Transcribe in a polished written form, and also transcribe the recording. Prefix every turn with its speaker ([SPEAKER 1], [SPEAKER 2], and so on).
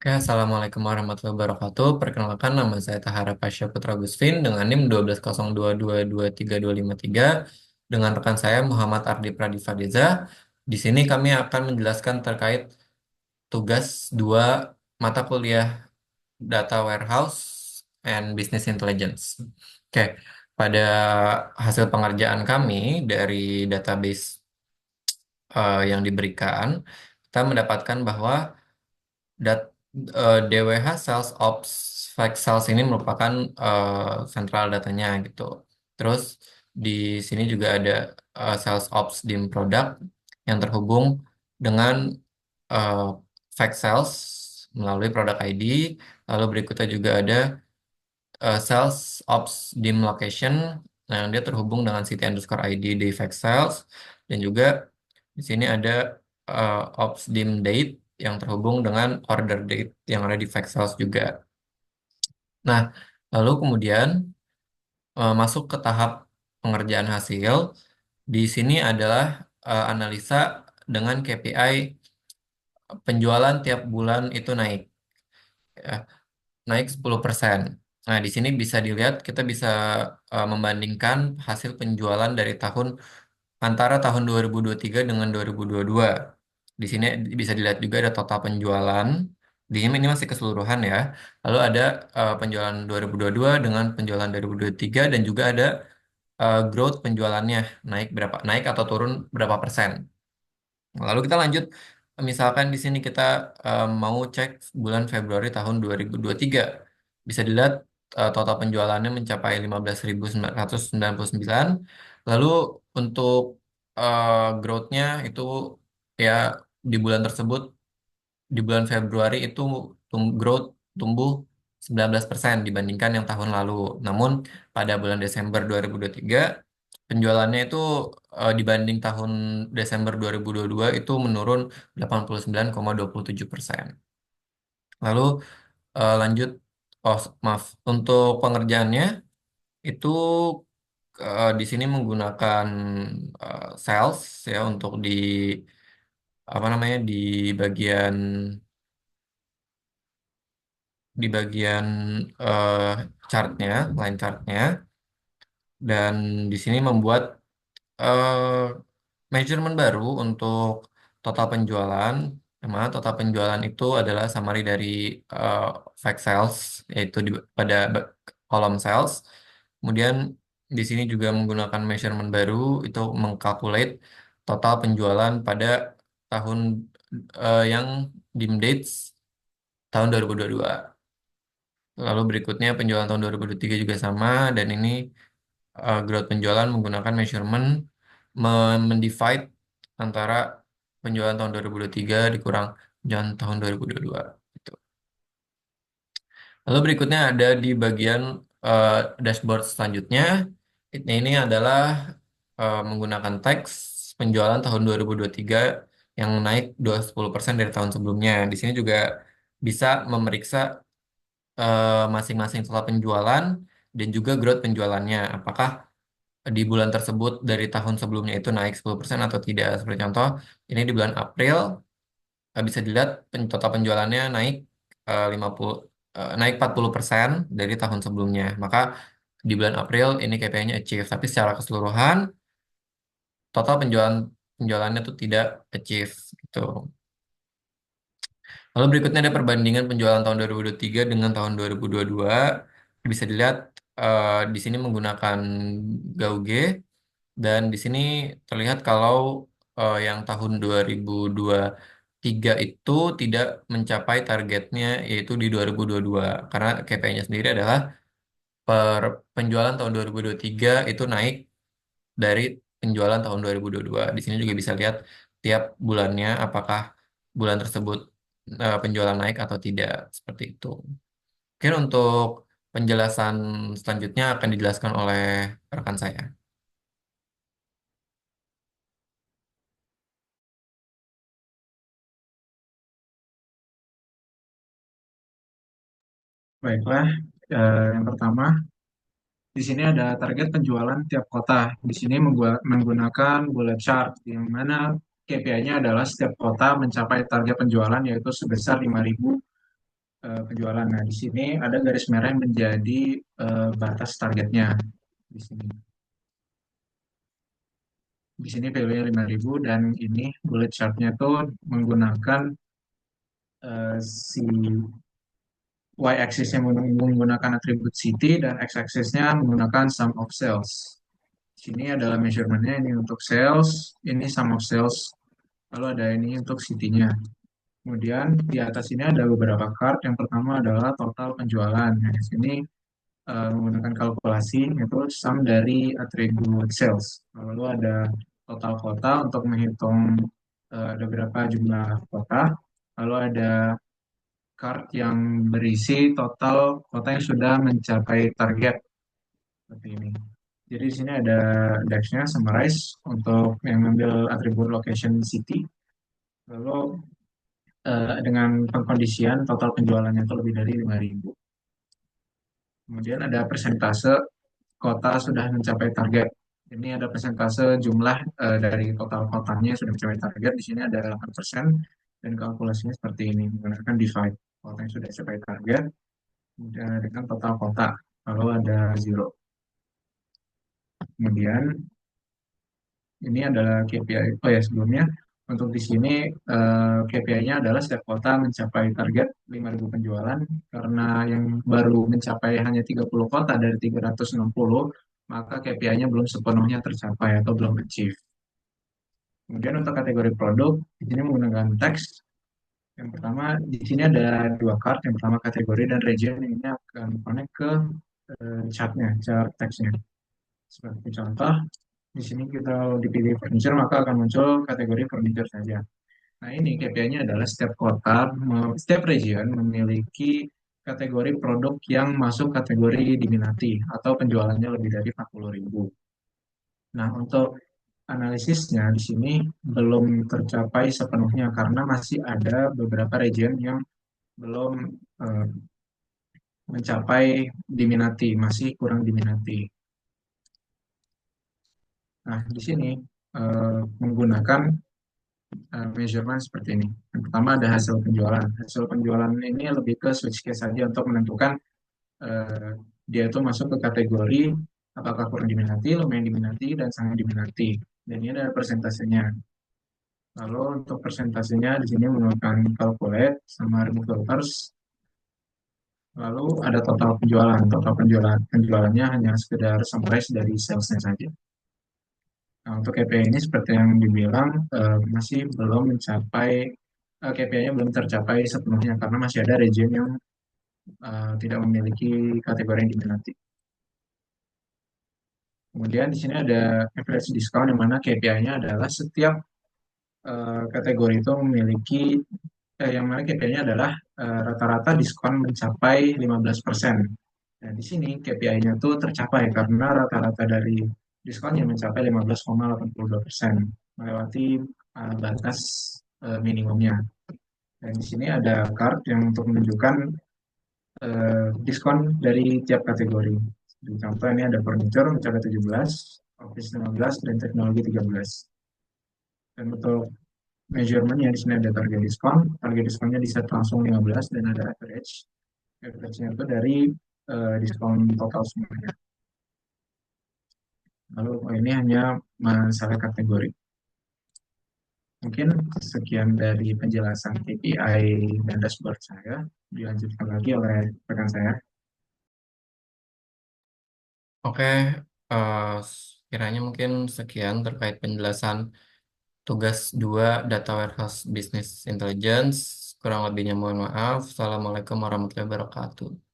[SPEAKER 1] Oke, Assalamualaikum warahmatullahi wabarakatuh. Perkenalkan nama saya Tahara Pasha Putra Gusvin dengan NIM 1202222323 dengan rekan saya Muhammad Ardi Pradivadeza. Di sini kami akan menjelaskan terkait tugas dua mata kuliah Data Warehouse and Business Intelligence. Oke, pada hasil pengerjaan kami dari database yang diberikan, kita mendapatkan bahwa Dat, DWH Sales Ops Fact Sales ini merupakan sentral datanya gitu. Terus di sini juga ada Sales Ops Dim Product yang terhubung dengan uh, Fact Sales melalui Product ID. Lalu berikutnya juga ada Sales Ops Dim Location. Nah, yang dia terhubung dengan City underscore ID di Fact Sales. Dan juga di sini ada Ops Dim Date yang terhubung dengan order date yang ada di Fact Sales juga. Nah, lalu kemudian masuk ke tahap pengerjaan hasil. Di sini adalah analisa dengan KPI penjualan tiap bulan itu naik. Ya, naik 10%. Nah, di sini bisa dilihat kita bisa membandingkan hasil penjualan dari antara tahun 2023 dengan 2022. Di sini bisa dilihat juga ada total penjualan. Di sini ini masih keseluruhan ya. Lalu ada penjualan 2022 dengan penjualan 2023 dan juga ada growth penjualannya naik atau turun berapa persen. Lalu kita lanjut, misalkan di sini kita mau cek bulan Februari tahun 2023. Bisa dilihat total penjualannya mencapai 15.999. Lalu untuk growth-nya itu ya di bulan tersebut, di bulan Februari itu growth tumbuh 19% dibandingkan yang tahun lalu. Namun pada bulan Desember 2023 penjualannya itu dibanding tahun Desember 2022 itu menurun 89,27%. Lalu lanjut, maaf, untuk pengerjaannya itu di sini menggunakan sales ya untuk di apa namanya bagian di bagian eh, chartnya, line chartnya, dan di sini membuat eh, measurement baru untuk total penjualan. Yang mana total penjualan itu adalah summary dari eh, fact sales, yaitu pada kolom sales. Kemudian di sini juga menggunakan measurement baru itu mengkalkulate total penjualan pada tahun yang dim dates tahun 2022. Lalu berikutnya penjualan tahun 2023 juga sama, dan ini growth penjualan menggunakan measurement mendivide antara penjualan tahun 2023 dikurang penjualan tahun 2022 gitu. Lalu berikutnya ada di bagian eh, dashboard selanjutnya. Ini adalah menggunakan teks penjualan tahun 2023 yang naik 20% dari tahun sebelumnya. Di sini juga bisa memeriksa masing-masing total penjualan dan juga growth penjualannya. Apakah di bulan tersebut dari tahun sebelumnya itu naik 10% atau tidak. Seperti contoh, ini di bulan April bisa dilihat total penjualannya naik 50 naik 40% dari tahun sebelumnya. Maka di bulan April ini KPI-nya achieve, tapi secara keseluruhan total penjualannya tuh tidak achieve gitu. Lalu berikutnya ada perbandingan penjualan tahun 2023 dengan tahun 2022. Bisa dilihat di sini menggunakan Gauge. Dan di sini terlihat kalau yang tahun 2023 itu tidak mencapai targetnya, yaitu di 2022. Karena KPI-nya sendiri adalah per penjualan tahun 2023 itu naik dari penjualan tahun 2022. Di sini juga bisa lihat tiap bulannya apakah bulan tersebut penjualan naik atau tidak, seperti itu. Mungkin untuk penjelasan selanjutnya akan dijelaskan oleh rekan saya.
[SPEAKER 2] Baiklah, yang pertama di sini ada target penjualan tiap kota. Di sini menggunakan bullet chart, yang mana KPI-nya adalah setiap kota mencapai target penjualan yaitu sebesar 5.000 penjualan. Nah, di sini ada garis merah yang menjadi batas targetnya di sini. Di sini value-nya 5.000 dan ini bullet chart-nya tuh menggunakan si y-axis-nya menggunakan atribut city dan x-axis-nya menggunakan sum of sales. Sini adalah measurement-nya ini untuk sales, ini sum of sales, lalu ada ini untuk city-nya. Kemudian di atas ini ada beberapa card. Yang pertama adalah total penjualan. Nah, di sini menggunakan kalkulasi yaitu sum dari atribut sales. Lalu ada total kota untuk menghitung ada berapa jumlah kota. Lalu ada card yang berisi total kota yang sudah mencapai target seperti ini. Jadi di sini ada DAX-nya summarize untuk yang mengambil atribut location city. Lalu dengan pengkondisian total penjualannya itu lebih dari 5.000. Kemudian ada persentase kota sudah mencapai target. Ini ada persentase jumlah dari total kotanya yang sudah mencapai target. Di sini ada 8% dan kalkulasinya seperti ini menggunakan divide kota yang sudah mencapai target kemudian dengan total kota. Lalu ada zero. Kemudian ini adalah KPI. Oh ya, sebelumnya untuk di sini KPI-nya adalah setiap kota mencapai target 5.000 penjualan karena yang baru mencapai hanya 30 kota dari 360, maka KPI-nya belum sepenuhnya tercapai atau belum achieve. Kemudian untuk kategori produk, di sini menggunakan teks. Yang pertama, di sini ada dua card. Yang pertama kategori dan region. Ini akan connect ke chartnya, chart teksnya. Seperti contoh, di sini kita dipilih furniture, maka akan muncul kategori furniture saja. Nah, ini KPI-nya adalah setiap kota, setiap region memiliki kategori produk yang masuk kategori diminati atau penjualannya lebih dari 40.000. Nah, untuk analisisnya di sini belum tercapai sepenuhnya karena masih ada beberapa region yang belum eh, mencapai diminati, masih kurang diminati. Nah, di sini menggunakan measurement seperti ini. Yang pertama ada hasil penjualan. Hasil penjualan ini lebih ke switch case saja untuk menentukan eh, dia itu masuk ke kategori apakah kurang diminati, lumayan diminati, dan sangat diminati. Dan ini ada persentasenya. Lalu untuk persentasenya di sini menggunakan calculate sama remove filters. Lalu ada total penjualan. Total penjualannya hanya sekedar summarize dari salesnya saja. Nah, untuk KPI ini seperti yang dibilang masih belum mencapai KPI-nya belum tercapai sepenuhnya karena masih ada region yang tidak memiliki kategori yang diminati. Kemudian di sini ada average discount yang mana KPI-nya adalah setiap kategori itu memiliki yang mana KPI-nya adalah rata-rata diskon mencapai 15%. Nah, di sini KPI-nya tuh tercapai karena rata-rata dari diskonnya mencapai 15,82%, melewati batas minimumnya. Dan di sini ada card yang untuk menunjukkan diskon dari tiap kategori. Contoh ini ada furniture mencapai 17, office 15, dan teknologi 13. Dan untuk measurement-nya di sini ada target diskon. Target diskonnya di set langsung 15 dan ada average. Average-nya itu dari diskon total semuanya. Lalu ini hanya masalah kategori. Mungkin sekian dari penjelasan KPI dan dashboard saya. Dilanjutkan lagi oleh rekan saya.
[SPEAKER 1] Oke, kiranya mungkin sekian terkait penjelasan tugas 2 Data Warehouse Business Intelligence. Kurang lebihnya mohon maaf. Assalamualaikum warahmatullahi wabarakatuh.